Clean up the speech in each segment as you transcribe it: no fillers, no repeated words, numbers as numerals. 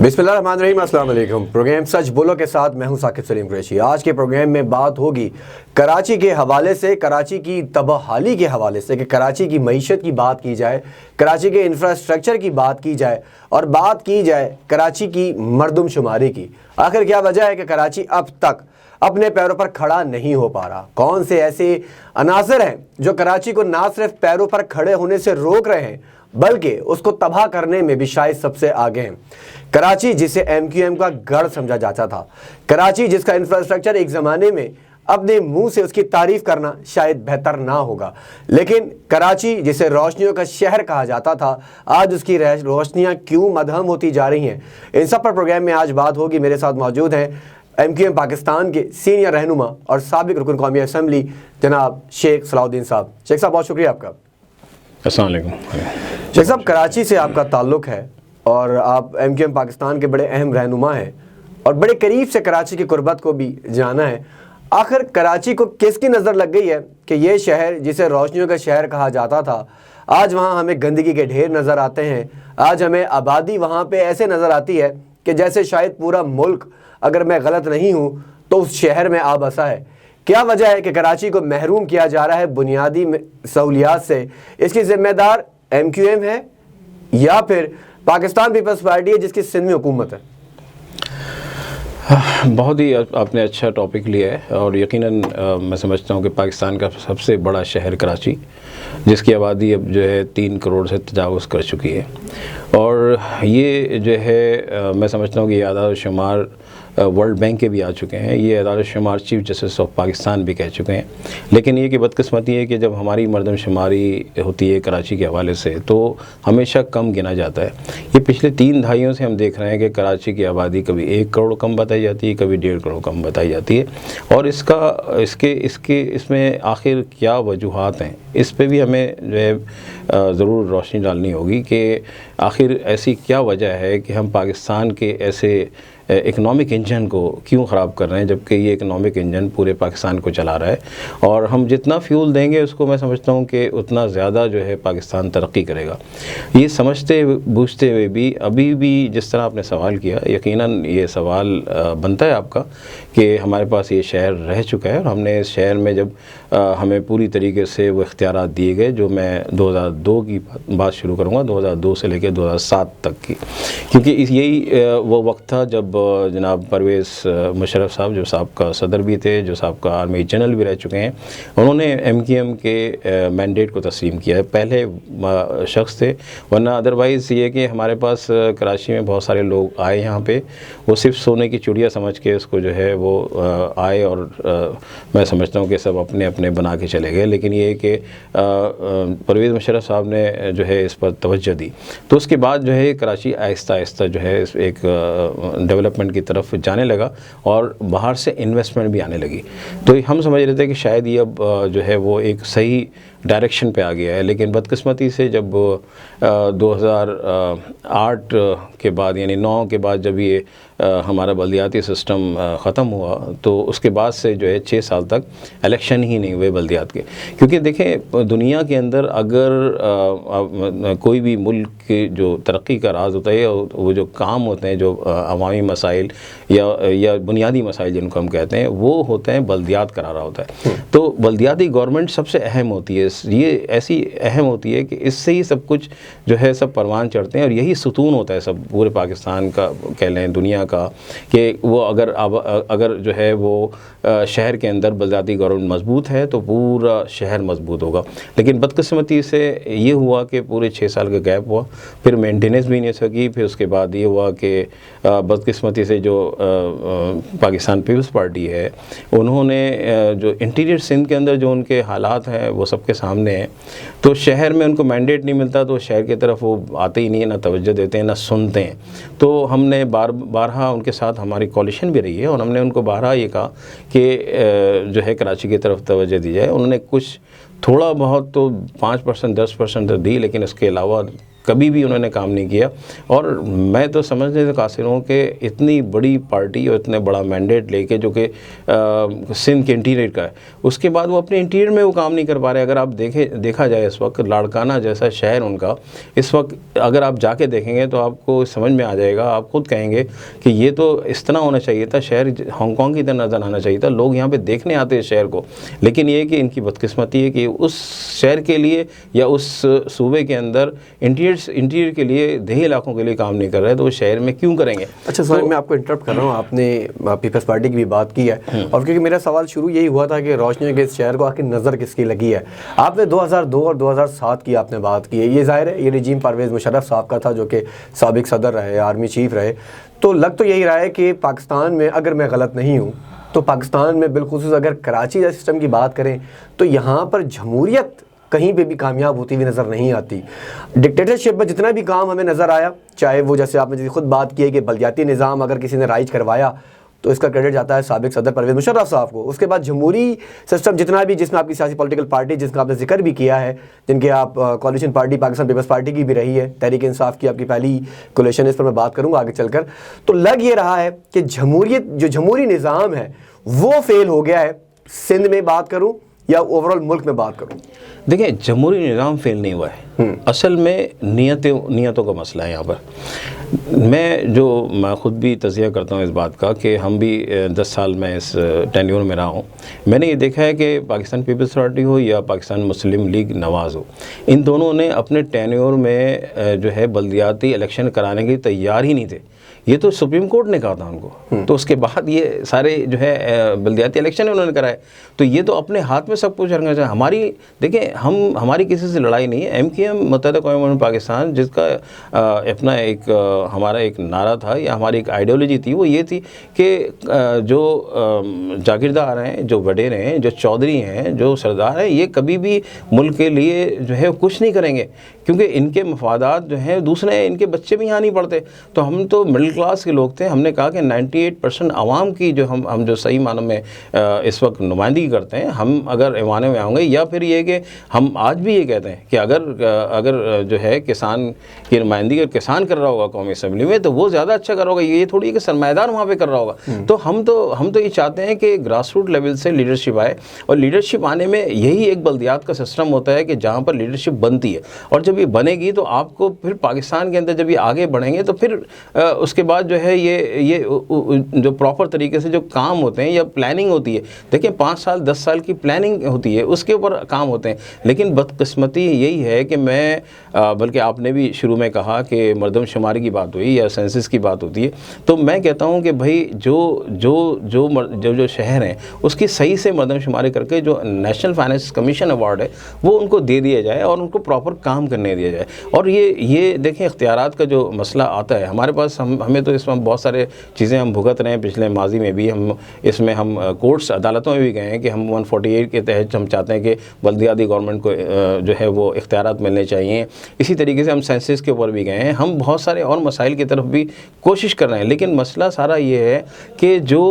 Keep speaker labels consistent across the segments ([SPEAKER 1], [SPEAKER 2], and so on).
[SPEAKER 1] बिस्मिल्लाहिर्रहमानिर्रहीम, अस्सलाम वालेकुम। प्रोग्राम सच बोलो के साथ मैं हूं साकिब सलीम कुरैशी। आज के प्रोग्राम में बात होगी कराची के हवाले से, कराची की तबाहाली के हवाले से कि कराची की मईशत की बात की जाए, कराची के इंफ्रास्ट्रक्चर की बात की जाए और बात की जाए कराची की मरदमशुमारी की। आखिर क्या वजह है कि कराची अब तक अपने पैरों पर खड़ा नहीं हो पा रहा? कौन से ऐसे अनासर हैं जो कराची को ना सिर्फ पैरों पर खड़े होने से रोक रहे हैं बल्कि उसको तबाह करने में भी शायद सबसे आगे हैं? कराची जिसे MQM का गढ़ समझा जाता था, कराची जिसका इंफ्रास्ट्रक्चर एक ज़माने में अपने मुंह से उसकी तारीफ करना शायद बेहतर ना होगा, लेकिन कराची जिसे रोशनियों का शहर कहा जाता था, आज उसकी रोशनियां क्यों मदहम होती जा रही हैं, इन सब पर प्रोग्राम में आज बात होगी। मेरे साथ मौजूद हैं MQM पाकिस्तान के सीनियर रहनुमा और साबिक रुकन कौमी असम्बली जनाब शेख सलाउद्दीन साहब। शेख साहब, बहुत शुक्रिया आपका।
[SPEAKER 2] अस्सलाम वालेकुम।
[SPEAKER 1] शेख साहब, कराची से आपका ताल्लुक़ है और आप MQM पाकिस्तान के बड़े अहम रहनुमा हैं और बड़े करीब से कराची की कुर्बत को भी जाना है। आखिर कराची को किसकी नज़र लग गई है कि ये शहर जिसे रोशनियों का शहर कहा जाता था, आज वहाँ हमें गंदगी के ढेर नज़र आते हैं। आज हमें आबादी वहाँ पे ऐसे नज़र आती है कि जैसे शायद पूरा मुल्क, अगर मैं गलत नहीं हूँ तो उस शहर में आ बसा है। क्या वजह है कि कराची को महरूम किया जा रहा है बुनियादी सहूलियात से? इसकी ज़िम्मेदार MQM है या फिर पाकिस्तान पीपल्स पार्टी है जिसकी सिंध में हुकूमत है?
[SPEAKER 2] बहुत ही आपने अच्छा टॉपिक लिया है और यकीनन मैं समझता हूँ कि पाकिस्तान का सबसे बड़ा शहर कराची, जिसकी आबादी अब जो है 3 करोड़ से तजावुज़ कर चुकी है, और ये जो है मैं समझता हूँ कि ये आदाद-ओ-शुमार वर्ल्ड बैंक के भी आ चुके हैं, ये आदाद-ओ-शुमार चीफ जस्टिस ऑफ पाकिस्तान भी कह चुके हैं। लेकिन ये कि बदकिस्मती है कि जब हमारी मरदमशुमारी होती है कराची के हवाले से तो हमेशा कम गिना जाता है। ये पिछले 3 दहाइयों से हम देख रहे हैं कि कराची की आबादी कभी 1 करोड़ कम बताई जाती है, कभी 1.5 करोड़ कम बताई जाती है, और इसमें आखिर क्या वजूहात हैं, इस पे भी हमें जो है ज़रूर रोशनी डालनी होगी कि आखिर ऐसी क्या वजह है कि हम पाकिस्तान के ऐसे इकनॉमिक इंजन को क्यों ख़राब कर रहे हैं, जबकि ये इकनॉमिक इंजन पूरे पाकिस्तान को चला रहा है, और हम जितना फ्यूल देंगे उसको मैं समझता हूँ कि उतना ज़्यादा जो है पाकिस्तान तरक्की करेगा। ये समझते बूझते हुए भी अभी भी जिस तरह आपने सवाल किया, यकीनन ये सवाल बनता है आपका कि हमारे पास ये शहर रह चुका है और हमने इस शहर में जब हमें पूरी तरीके से वो इख्तियारात दिए गए, जो मैं 2002 की बात शुरू करूँगा, 2002 से लेकर 2007 तक की, क्योंकि यही वो वक्त था जब जनाब परवेज़ मुशर्रफ साहब, जो साहब सदर भी थे, जो साहब का आर्मी जनरल भी रह चुके हैं, उन्होंने MQM के मैंडेट को तस्लीम किया है। पहले शख्स थे, वरना अदरवाइज़ ये कि हमारे पास कराची में बहुत सारे लोग आए यहाँ पे, वो सिर्फ सोने की चिड़िया समझ के उसको जो है वो आए और मैं समझता हूँ कि सब अपने अपने बना के चले गए। लेकिन ये कि परवेज़ मुशर्रफ साहब ने जो है इस पर तवज्जो दी, तो उसके बाद जो है कराची आहिस्ता आहिस्ता जो है एक डेवलपमेंट की तरफ जाने लगा और बाहर से इन्वेस्टमेंट भी आने लगी। तो हम समझ रहे थे कि शायद ये अब जो है वो एक सही डायरेक्शन पे आ गया है, लेकिन बदकिस्मती से जब 2008 के बाद, यानी 9 के बाद जब ये हमारा बल्दियाती सिस्टम ख़त्म हुआ, तो उसके बाद से जो है 6 साल तक इलेक्शन ही नहीं हुए बल्दियात के। क्योंकि देखें, दुनिया के अंदर अगर कोई भी मुल्क की जो तरक्की का राज होता है, वो जो काम होते हैं, जो अवामी मसाइल या बुनियादी मसाइल जिनको हम कहते हैं, वो होते हैं बल्दियात करारा होता है। तो बल्दियाती गवर्नमेंट सबसे अहम होती है, ये ऐसी अहम होती है कि इससे ही सब कुछ जो है सब परवान चढ़ते हैं, और यही सुतून होता है सब पूरे पाकिस्तान का, कह लें दुनिया का, कि वो अगर जो है वो शहर के अंदर बल्दियाती गवर्नमेंट मजबूत है तो पूरा शहर मजबूत होगा। लेकिन बदकिस्मती से ये हुआ कि पूरे 6 साल का गैप हुआ, फिर मेंटेनेंस भी नहीं सकी, फिर उसके बाद ये हुआ कि बदकिस्मती से जो पाकिस्तान पीपल्स पार्टी है, उन्होंने जो इंटीरियर सिंध के अंदर जो उनके हालात हैं वो सबके सामने हैं, तो शहर में उनको मैंडेट नहीं मिलता, तो शहर की तरफ वो आते ही नहीं है, ना तवज्जो देते हैं, ना सुनते हैं। तो हमने बारहा उनके साथ हमारी कोalition भी रही है और हमने उनको बारहा ये कहा कि जो है कराची की तरफ तवज्जो दी जाए। उन्होंने कुछ थोड़ा बहुत तो 5% 10% तो दी, लेकिन इसके अलावा कभी भी उन्होंने काम नहीं किया। और मैं तो समझने से कासिर हूँ कि इतनी बड़ी पार्टी और इतने बड़ा मैंडेट लेके जो कि सिंध के इंटीरियर का है, उसके बाद वो अपने इंटीरियर में वो काम नहीं कर पा रहे। अगर आप देखा जाए इस वक्त लाड़काना जैसा शहर उनका, इस वक्त अगर आप जाके देखेंगे तो आपको समझ में आ जाएगा, आप खुद कहेंगे कि ये तो इस तरह होना चाहिए था, शहर हांगकांग की तरह नज़र आना चाहिए था। लोग यहाँ पे देखने आते हैं शहर को, लेकिन ये कि इनकी बदकिस्मती है कि उस शहर के लिए या उस सूबे के अंदर इंटीरियर के लिए, देही इलाकों के लिए काम नहीं कर रहे, तो वो शहर में क्यों करेंगे।
[SPEAKER 1] अच्छा सॉरी, मैं आपको इंटरप्ट कर रहा हूँ, आपने पीपल्स पार्टी की भी बात की है, और क्योंकि मेरा सवाल शुरू यही हुआ था कि रोशनी के इस शहर को आखिर नज़र किसकी लगी है। आपने 2002 और 2007 की आपने बात की है, ये ज़ाहिर है ये रिजीम परवेज़ मुशर्रफ साहब का था जो कि साबिक सदर रहे, आर्मी चीफ रहे। तो लग तो यही रहा है कि पाकिस्तान में, अगर मैं गलत नहीं हूँ तो पाकिस्तान में बिलखुसूस अगर कराची जैसे सिस्टम की बात करें तो यहाँ पर जमहूरियत कहीं पे भी कामयाब होती हुई नज़र नहीं आती। डिक्टेटरशिप में जितना भी काम हमें नज़र आया, चाहे वो जैसे आपने खुद बात की है कि बलदियाती निज़ाम अगर किसी ने राइज करवाया तो इसका क्रेडिट जाता है साबिक सदर परवेज़ मुशर्रफ साहब को। उसके बाद जमहूरी सिस्टम जितना भी, जिसमें आपकी सियासी पॉलिटिकल पार्टी जिसका आपने जिक्र भी किया है, जिनके आप कोalition पार्टी पाकिस्तान पीपल्स पार्टी की भी रही है, तहरीक इंसाफ की आपकी पहली कोalition, इस पर मैं बात करूँगा आगे चलकर। तो लग ये रहा है कि जमहूरियत, जो जमहूरी निज़ाम है वो फेल हो गया है, सिंध में बात करूँ या ओवरऑल मुल्क में बात करूँ।
[SPEAKER 2] देखिए, जमहूरी निज़ाम फेल नहीं हुआ है, असल में नियतों का मसला है यहाँ पर। मैं खुद भी तज़िया करता हूँ इस बात का कि हम भी 10 साल में इस टेन्योर में रहा हूँ। मैंने ये देखा है कि पाकिस्तान पीपल्स पार्टी हो या पाकिस्तान मुस्लिम लीग नवाज़ हो, इन दोनों ने अपने टेन्योर में जो है बल्दियाती इलेक्शन कराने की तैयार ही नहीं थे। ये तो सुप्रीम कोर्ट ने कहा था उनको, तो उसके बाद ये सारे जो है बल्दियाती इलेक्शन उन्होंने कराए। तो ये तो अपने हाथ में सब कुछ रखना चाहिए। हमारी देखिए, हमारी किसी से लड़ाई नहीं है। MKM मुत्तहिदा कौम पाकिस्तान, जिसका अपना एक हमारा एक नारा था या हमारी एक आइडियोलॉजी थी, वो ये थी कि जो जागीरदार हैं, जो वडेर हैं, जो चौधरी हैं, जो सरदार हैं, ये कभी भी मुल्क के लिए जो है कुछ नहीं करेंगे, क्योंकि इनके मफादात जो हैं दूसरे, इनके बच्चे भी यहाँ नहीं पढ़ते। तो हम तो मिडिल क्लास के लोग थे। हमने कहा कि 98% आवाम की जो हम जो सही मानों में इस वक्त नुमाइंदगी करते हैं, हम अगर ऐवान में आएंगे, या फिर ये कि हम आज भी ये कहते हैं कि अगर जो है किसान की नुमाइंदगी अगर किसान कर रहा होगा कौमी असम्बली में, तो वो ज़्यादा अच्छा कर रहा होगा। ये थोड़ी है कि सरमाएदार वहाँ पर कर रहा होगा। तो हम तो ये चाहते हैं कि ग्रास रूट लेवल से लीडरशिप आए, और लीडरशिप आने में यही एक बल्दियात का सिस्टम होता है कि जहाँ पर लीडरशिप बनती है, और जब ये बनेगी तो आपको फिर पाकिस्तान के अंदर जब ये आगे बढ़ेंगे तो फिर उसके बाद जो है ये जो प्रॉपर तरीके से जो काम होते हैं या प्लानिंग होती है, देखिए 5 साल 10 साल की प्लानिंग होती है, उसके ऊपर काम होते हैं। लेकिन बदकिस्मती यही है कि बल्कि आपने भी शुरू में कहा कि मरदमशुमारी की बात हुई या सेंसस की बात होती है, तो मैं कहता हूँ कि भाई जो शहर हैं उसकी सही से मरदमशुमारी करके जो नेशनल फाइनेंस कमीशन अवार्ड है वो उनको दे दिया जाए और उनको प्रॉपर काम करने दिया जाए। और ये देखें, इख्तियारात का जो मसला आता है हमारे पास, हमें तो इसमें बहुत सारे चीज़ें हम भुगत रहे हैं। पिछले माजी में भी हम कोर्ट्स अदालतों में भी गए हैं कि हम 148 के तहत हम चाहते हैं कि बल्दियाती गवर्नमेंट को जो है वो इख्तियारात मिलने चाहिए। इसी तरीके से हम सेंसस के ऊपर भी गए हैं। हम बहुत सारे और मसाइल की तरफ भी कोशिश कर रहे हैं, लेकिन मसला सारा ये है कि जो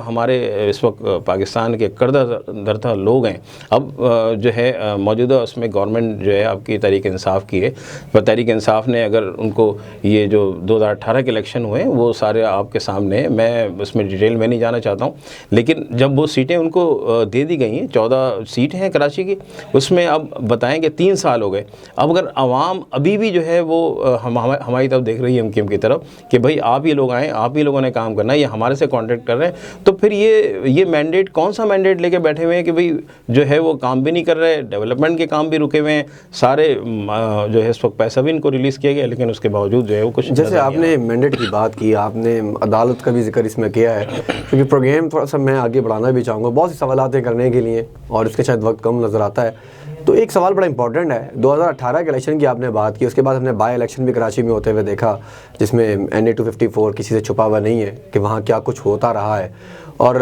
[SPEAKER 2] हमारे इस वक्त पाकिस्तान के कर्दा दरता लोग हैं, अब जो है मौजूदा उसमें गवर्नमेंट जो है आपकी तहरीक इंसाफ की है, पर तहरीक इंसाफ ने अगर उनको ये जो 2018 के इलेक्शन हुए वो सारे आपके सामने, मैं उसमें डिटेल में नहीं जाना चाहता हूँ, लेकिन जब वो सीटें उनको दे दी गई हैं, 14 सीट हैं कराची की, उसमें अब बताएं कि 3 साल हो गए। अब अगर आवाम अभी भी जो है वो हमारी तरफ देख रही है, MKM की तरफ, कि भाई आप ये लोग आएँ, आप ही लोगों ने काम करना है, ये हमारे से कॉन्ट्रैक्ट कर रहे हैं, तो फिर ये मैंडेट, कौन सा मैंडेट लेके बैठे हुए हैं कि भाई जो है वो काम भी नहीं कर रहे, डेवलपमेंट के काम भी रुके हुए हैं, सारे जो है इस वक्त पैसा भी इनको रिलीज़ किया गया, लेकिन उसके बावजूद जो है वो कुछ,
[SPEAKER 1] जैसे आपने मैंडेट की बात की, आपने अदालत का भी जिक्र इसमें किया है, क्योंकि प्रोग्राम थोड़ा सा मैं आगे बढ़ाना भी चाहूँगा, बहुत सी सवालात हैं करने के लिए और इसके शायद वक्त कम नज़र आता है। तो एक सवाल बड़ा इंपॉर्टेंट है, 2018 के इलेक्शन की आपने बात की, उसके बाद हमने बाय इलेक्शन भी कराची में होते हुए देखा, जिसमें NA 254 किसी से छुपा हुआ नहीं है कि वहाँ क्या कुछ होता रहा है। और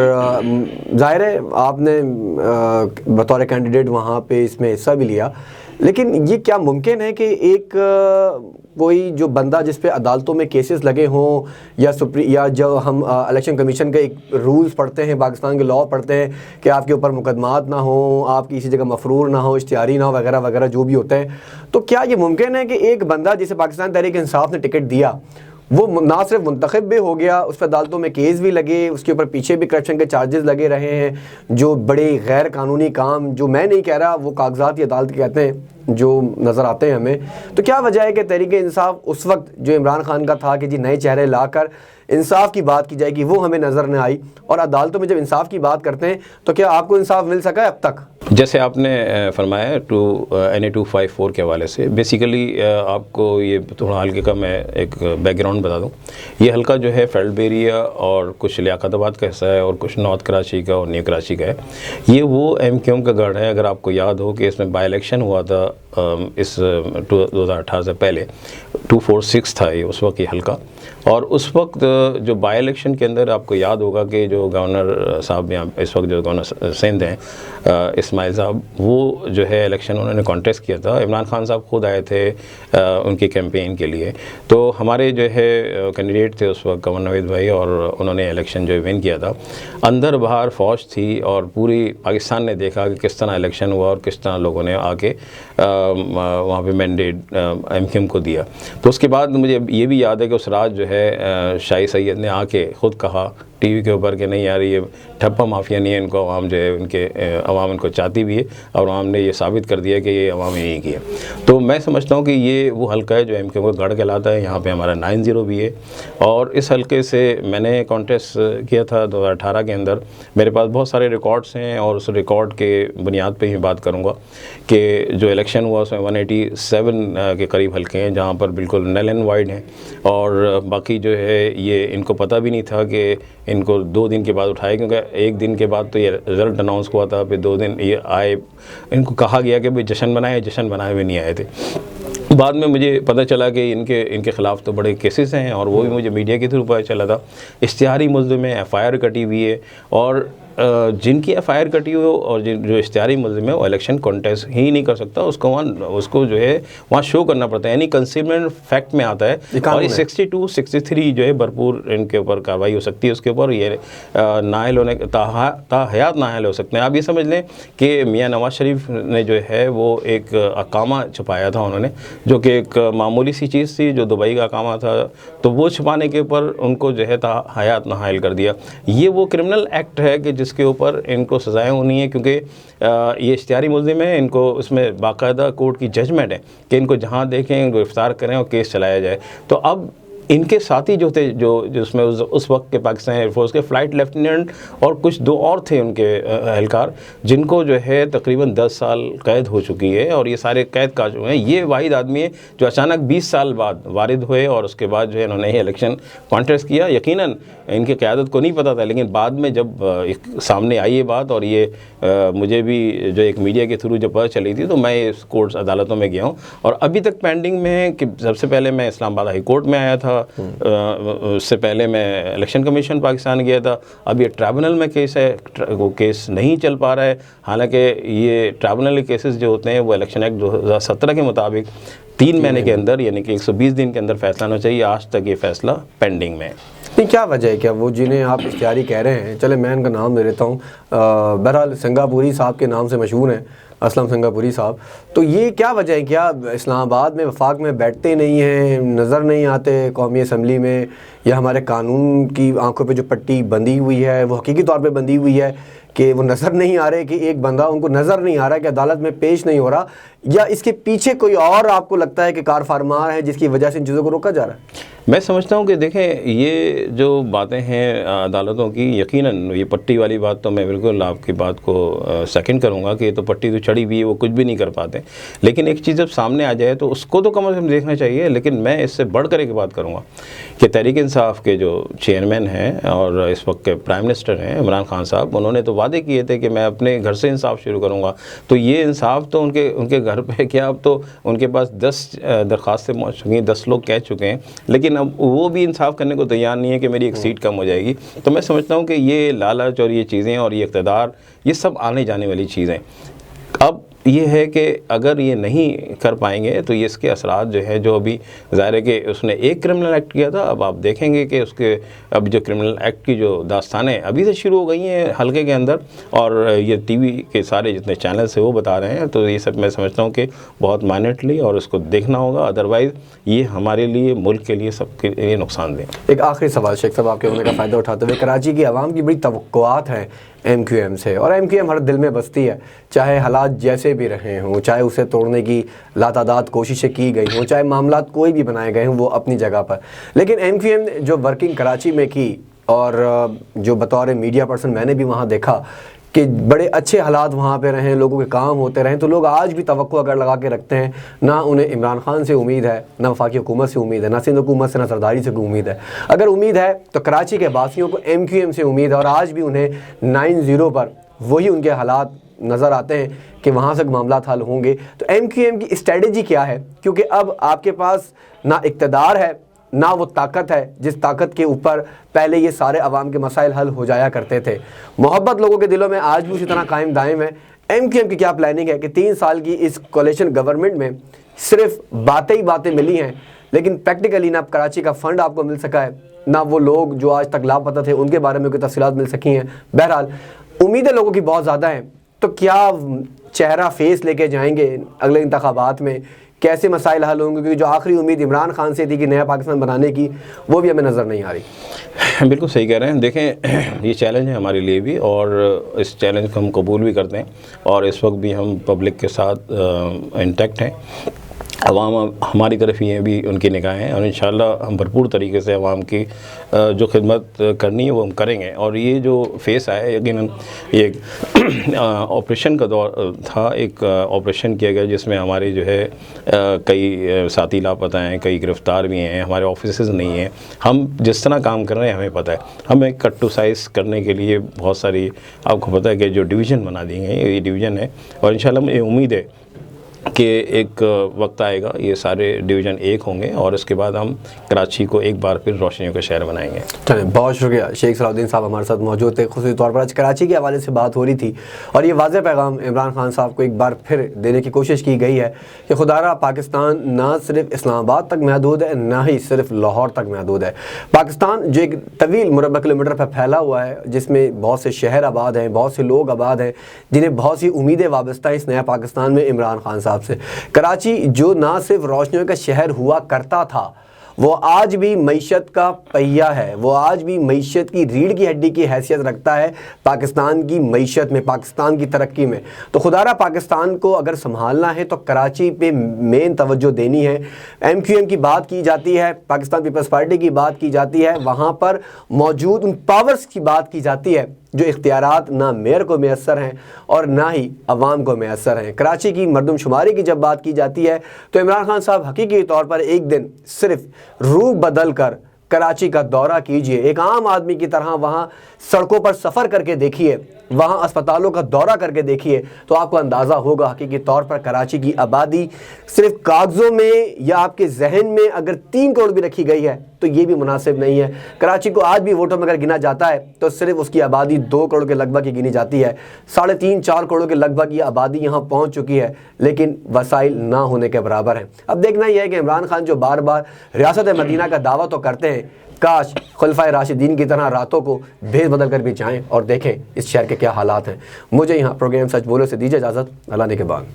[SPEAKER 1] जाहिर है आपने बतौर कैंडिडेट वहाँ पे इसमें हिस्सा भी लिया, लेकिन ये क्या मुमकिन है कि एक कोई जो बंदा जिस पे अदालतों में केसेस लगे हों या जो हम इलेक्शन कमीशन के एक रूल्स पढ़ते हैं, पाकिस्तान के लॉ पढ़ते हैं कि आपके ऊपर मुकदमात ना हो, आप किसी जगह मफरूर ना हो, इश्तिहारी ना हो, वगैरह वगैरह जो भी होते हैं, तो क्या ये मुमकिन है कि एक बंदा जिसे पाकिस्तान तहरीक इंसाफ ने टिकट दिया वो ना सिर्फ मुंतखब भी हो गया, उस पर अदालतों में केस भी लगे, उसके ऊपर पीछे भी करप्शन के चार्जेस लगे रहे हैं, जो बड़े गैर कानूनी काम, जो मैं नहीं कह रहा, वो कागजात या अदालत कहते हैं जो नज़र आते हैं हमें, तो क्या वजह है कि तहरीक इंसाफ उस वक्त जो इमरान खान का था कि जी नए चेहरे लाकर इंसाफ की बात की जाएगी, वो हमें नज़र न आई, और अदालतों में जब इंसाफ की बात करते हैं तो क्या आपको इंसाफ मिल सका है अब तक?
[SPEAKER 2] जैसे आपने फरमाया NA 254 के हवाले से, बेसिकली आपको ये थोड़ा हल्के का मैं एक बैकग्राउंड बता दूं। ये हल्का जो है फेल्डबेरी एरिया और कुछ लियाकताबाद का हिस्सा है और कुछ नॉर्थ कराची का और न्यू कराची का है। ये वो MQM का गढ़ है। अगर आपको याद हो कि इसमें बाई इलेक्शन हुआ था इस 2018 से पहले, 246 था ये उस वक्त ये हल्का, और उस वक्त जो बाई इलेक्शन के अंदर आपको याद होगा कि जो गवर्नर साहब यहाँ इस वक्त जो गवर्नर सिंध हैं इस्माइल साहब, वो जो है इलेक्शन उन्होंने कॉन्टेस्ट किया था। इमरान खान साहब खुद आए थे उनकी कैंपेन के लिए। तो हमारे जो है कैंडिडेट थे उस वक्त गवर्नर नवीद भाई, और उन्होंने इलेक्शन जो विन किया था। अंदर बाहर फ़ौज थी और पूरी पाकिस्तान ने देखा कि किस तरह इलेक्शन हुआ और किस तरह लोगों ने आके वहाँ पे मैंडेट MQM को दिया। तो उसके बाद मुझे ये भी याद है कि उस रात जो है शाही सैयद ने आके ख़ुद कहा टीवी के ऊपर कि नहीं यार ये ठप्पा माफिया नहीं है, इनको अवाम जो है उनके अवाम इनको चाहती भी है और अवाम ने ये साबित कर दिया कि ये अवाम ही नहीं किया। तो मैं समझता हूँ कि ये वो हल्का है जो MQM को गढ़ कहलाता है। यहाँ पे हमारा 9-0 भी है और इस हल्के से मैंने कॉन्टेस्ट किया था 2018 के अंदर। मेरे पास बहुत सारे रिकॉर्ड्स हैं और उस रिकॉर्ड के बुनियाद पर ही बात करूँगा कि जो इलेक्शन हुआ उसमें 187 के करीब हल्के हैं जहाँ पर बिल्कुल नल एंड वाइड हैं, और बाकी जो है ये इनको पता भी नहीं था कि इनको 2 दिन के बाद उठाए, क्योंकि 1 दिन के बाद तो ये रिज़ल्ट अनाउंस हुआ था, फिर 2 दिन ये आए, इनको कहा गया कि भाई जश्न बनाए हुए नहीं आए थे। बाद में मुझे पता चला कि इनके ख़िलाफ़ तो बड़े केसेस हैं और वो भी मुझे मीडिया के थ्रू पता चला था। इश्तिहारी मुल्ज़िम है, FIR कटी हुई है, और जिनकी FIR कटी हो और जो इश्तिहारी मुल्ज़िम है वो इलेक्शन कॉन्टेस्ट ही नहीं कर सकता, उसको जो है वहाँ शो करना पड़ता है, यानी कंसीलमेंट फैक्ट में आता है। और ये 62-63 जो है भरपूर इनके ऊपर कार्रवाई हो सकती है, उसके ऊपर ये नाअहल होने ताहयात नाअहल हो सकते हैं। आप ये समझ लें कि मियाँ नवाज शरीफ ने जो है वो एक अकामा छुपाया था उन्होंने, जो कि एक मामूली सी चीज़ थी, जो दुबई का अकामा था, तो वो छुपाने के ऊपर उनको जो है ताहयात नाअहल कर दिया। ये वो क्रिमिनल एक्ट है कि जिसके ऊपर इनको सज़ाएं होनी है, क्योंकि ये इश्तिहारी मुल्ज़िम है, इनको इसमें बाकायदा कोर्ट की जजमेंट है कि इनको जहाँ देखें इनको गिरफ़्तार करें और केस चलाया जाए। तो अब इनके साथी जो थे जो जिसमें उस वक्त के पाकिस्तान एयरफोर्स के फ़्लाइट लेफ्टिनेंट और कुछ 2 और थे उनके एहलकार, जिनको जो है तकरीबन 10 साल कैद हो चुकी है और ये सारे कैद का जो हैं, ये वाहिद आदमी है जो अचानक 20 साल बाद वारिद हुए और उसके बाद जो है इन्होंने इलेक्शन कॉन्टेस्ट किया। यकीनन इनकी क़यादत को नहीं पता था, लेकिन बाद में जब सामने आई ये बात और ये मुझे भी जो एक मीडिया के थ्रू जब पता चली थी, तो मैं इस कोर्ट्स अदालतों में गया हूँ और अभी तक पेंडिंग में है कि सबसे पहले मैं इस्लामाबाद हाई कोर्ट में आया था, उससे पहले मैं इलेक्शन कमीशन पाकिस्तान गया था। अब ये ट्राइब्यूनल में केस है, वो केस नहीं चल पा रहा है। हालांकि ये ट्राइब्यूनल केसेस जो होते हैं वो इलेक्शन एक्ट 2017 के मुताबिक 3 महीने के अंदर यानी कि 120 दिन के अंदर फैसला होना चाहिए। आज तक ये फैसला पेंडिंग में है।
[SPEAKER 1] नहीं, क्या वजह है? क्या वो जिन्हें आप इश्तिहारी कह रहे हैं, चले मैं इनका नाम दे देता हूँ, बहरहाल सिंगापुरी साहब के नाम से मशहूर हैं, असलम सिंगापुरी साहब, तो ये क्या वजह है? क्या इस्लामाबाद में वफाक में बैठते नहीं हैं, नज़र नहीं आते कौमी असम्बली में, या हमारे कानून की आंखों पे जो पट्टी बंधी हुई है वो हकीकी तौर पे बंधी हुई है कि वो नज़र नहीं आ रहे कि एक बंदा उनको नज़र नहीं आ रहा कि अदालत में पेश नहीं हो रहा, या इसके पीछे कोई और आपको लगता है कि कार फरमार है जिसकी वजह से इन चीज़ों को रोका जा रहा है?
[SPEAKER 2] मैं समझता हूँ कि देखें, ये जो बातें हैं अदालतों की, यकीनन ये पट्टी वाली बात तो मैं बिल्कुल आपकी बात को सेकंड करूँगा कि ये तो पट्टी तो चढ़ी हुई है, वो कुछ भी नहीं कर पाते। लेकिन एक चीज़ जब सामने आ जाए तो उसको तो कम से कम देखना चाहिए। लेकिन मैं इससे बढ़ कर एक बात करूँगा कि तहरीक इंसाफ के जो चेयरमैन हैं और इस वक्त के प्राइम मिनिस्टर हैं इमरान खान साहब, उन्होंने तो वादे किए थे कि मैं अपने घर से इंसाफ शुरू करूँगा। तो ये इंसाफ तो उनके घर पे क्या, अब तो उनके पास 10 दरख्वास्तें पहुँच चुकी हैं, 10 लोग कह चुके हैं, लेकिन अब वो भी इंसाफ करने को तैयार नहीं है कि मेरी एक सीट कम हो जाएगी। तो मैं समझता हूँ कि ये लालच और ये चीज़ें और ये इक़्तिदार, ये सब आने जाने वाली चीज़ें। अब ये है कि अगर ये नहीं कर पाएंगे तो ये इसके असरात जो है, जो अभी ज़ाहिर है कि उसने एक क्रिमिनल एक्ट किया था, अब आप देखेंगे कि उसके अब जो क्रिमिनल एक्ट की जो दास्तानें अभी से शुरू हो गई हैं हल्के के अंदर, और ये टीवी के सारे जितने चैनल्स हैं वो बता रहे हैं, तो ये सब मैं समझता हूँ कि बहुत माइनटली और उसको देखना होगा, अदरवाइज़ ये हमारे लिए, मुल्क के लिए, सबके लिए नुकसानदेह।
[SPEAKER 1] एक आखिरी सवाल शेख साहब आपके होने का फ़ायदा उठाते हुए, कराची की आवाम की बड़ी तवक्कुआत हैं MQM से, और MQM हर दिल में बसती है, चाहे हालात जैसे भी रहे हों, चाहे उसे तोड़ने की लातादाद कोशिशें की गई हों, चाहे मामलात कोई भी बनाए गए हों वो अपनी जगह पर, लेकिन MQM जो वर्किंग कराची में की और जो बतौर मीडिया पर्सन मैंने भी वहाँ देखा कि बड़े अच्छे हालात वहाँ पे रहें, लोगों के काम होते रहें, तो लोग आज भी तवक्को अगर लगा के रखते हैं, ना उन्हें इमरान खान से उम्मीद है, ना वफाकी हुकूमत से उम्मीद है, ना सिंध हुकूमत से, ना सरदारी से कोई उम्मीद है। अगर उम्मीद है तो कराची के बासियों को MQM से उम्मीद है, और आज भी उन्हें 9-0 पर वही उनके हालात नज़र आते हैं कि वहाँ से मामला हल होंगे। तो MQM की स्ट्रेटजी क्या है, क्योंकि अब आपके पास ना इक़्तिदार है, ना वो ताकत है जिस ताकत के ऊपर पहले ये सारे अवाम के मसाइल हल हो जाया करते थे। मोहब्बत लोगों के दिलों में आज भी उसी तरह कायम दायम है। MQM की क्या प्लानिंग है कि 3 साल की इस कोalition गवर्नमेंट में सिर्फ बातें ही बातें मिली हैं, लेकिन प्रैक्टिकली ना कराची का फ़ंड आपको मिल सका है, ना वो लोग जो आज तक लापता थे उनके बारे में कोई तफसीलात मिल सकी हैं। बहरहाल उम्मीदें लोगों की बहुत ज़्यादा हैं, तो क्या चेहरा फेस लेके जाएंगे अगले इंतखाबात में, कैसे मसाइल हल होंगे, क्योंकि जो आखिरी उम्मीद इमरान खान से थी कि नया पाकिस्तान बनाने की, वो भी हमें नज़र नहीं आ रही।
[SPEAKER 2] बिल्कुल सही कह रहे हैं। देखें, ये चैलेंज है हमारे लिए भी, और इस चैलेंज को हम कबूल भी करते हैं, और इस वक्त भी हम पब्लिक के साथ इंटैक्ट हैं। अवाम हमारी तरफ ये भी उनकी निगाहें हैं, और इंशाल्लाह हम भरपूर तरीके से अवाम की जो खिदमत करनी है वो हम करेंगे। और ये जो फेस आया है, यकीनन ये ऑपरेशन का दौर था, एक ऑपरेशन किया गया जिसमें हमारे जो है कई साथी लापता हैं, कई गिरफ़्तार भी हैं, हमारे ऑफिसेस नहीं हैं। हम जिस तरह काम कर रहे हैं हमें पता है, हमें कट टू साइज़ करने के लिए बहुत सारी, आपको पता है कि जो डिवीज़न बना दिए हैं, ये डिवीज़न है, और इंशाल्लाह मुझे उम्मीद है कि एक वक्त आएगा ये सारे डिवीज़न एक होंगे, और उसके बाद हम कराची को एक बार फिर रोशनियों का शहर बनाएंगे।
[SPEAKER 1] चलें, बहुत शुक्रिया। शेख सलाउद्दीन साहब हमारे साथ मौजूद थे। खुसूसी तौर पर आज कराची के हवाले से बात हो रही थी, और ये वाज़ेह पैगाम इमरान खान साहब को एक बार फिर देने की कोशिश की गई है कि खुदारा पाकिस्तान ना सिर्फ इस्लामाबाद तक महदूद है, ना ही सिर्फ लाहौर तक महदूद है। पाकिस्तान जो एक तवील मुरबा किलोमीटर पर फैला हुआ है, जिसमें बहुत से शहर आबाद हैं, बहुत से लोग आबाद हैं, जिन्हें बहुत सी उम्मीदें वाबस्ता हैं इस नया पाकिस्तान में इमरान खान साहब से। कराची जो ना सिर्फ रोशनियों का शहर हुआ करता था, वो आज भी मईशत का पहिया है, वो आज भी मईशत की रीढ़ की हड्डी की हैसियत रखता है पाकिस्तान की मईशत में, पाकिस्तान की तरक्की में। तो खुदारा पाकिस्तान को अगर संभालना है तो कराची पे मेन तवज्जो देनी है। MQM की बात की जाती है, पाकिस्तान पीपल्स पार्टी की बात की जाती है, वहाँ पर मौजूद उन पावर्स की बात की जाती है जो इख्तियारात ना मेयर को मैसर हैं और ना ही अवाम को मैसर हैं। कराची की मरदमशुमारी की जब बात की जाती है तो इमरान खान साहब हकीकी तौर पर एक दिन सिर्फ रूह बदल कर कराची का दौरा कीजिए, एक आम आदमी की तरह वहाँ सड़कों पर सफ़र करके देखिए, वहाँ अस्पतालों का दौरा करके देखिए, तो आपको अंदाज़ा होगा हकीकी तौर पर कराची की आबादी सिर्फ कागज़ों में या आपके जहन में अगर 3 करोड़ भी रखी गई है तो ये भी मुनासिब नहीं है। कराची को आज भी वोटों में अगर गिना जाता है तो सिर्फ उसकी आबादी 2 करोड़ के लगभग ही गिनी जाती है। 3.5-4 करोड़ के लगभग ये आबादी यहाँ पहुँच चुकी है, लेकिन वसाइल ना होने के बराबर है। अब देखना यह है कि इमरान खान जो बार बार रियासत मदीना का दावा तो करते हैं, काश खुलफाए राशिदीन की तरह रातों को भेद बदल कर भी जाएं और देखें इस शहर के क्या हालात हैं। मुझे यहाँ प्रोग्राम सच बोलो से दीजिए इजाज़त, अल्लाह ने के बाद।